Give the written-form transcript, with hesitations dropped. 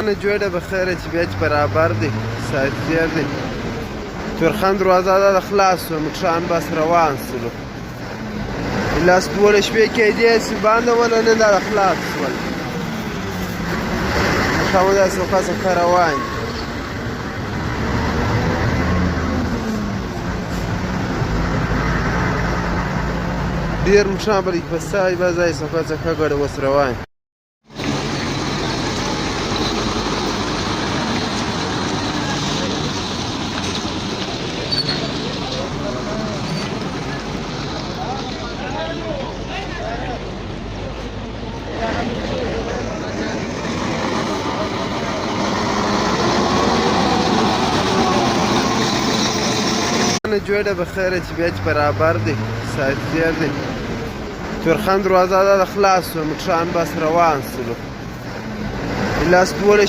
نه جوړه به خیره چې بیا چې برابر دی ساعت تېر دی تورخم دروازه دا خلاص شوه مکښان بس روان شولو لاس 12 شپې کېدې چې بنده وله نن دا خلاص شول مکښان داسې وقت څخه روان دي ډېر مکښان به لږ په سای به ځای څخه څخه ګډه اوس روان نه جوړه به خیره چې بیا چې برابر دی ساعت تېر دی تورخم دروازه دا خلاص شوه مکښان بس روان شولو لاس 12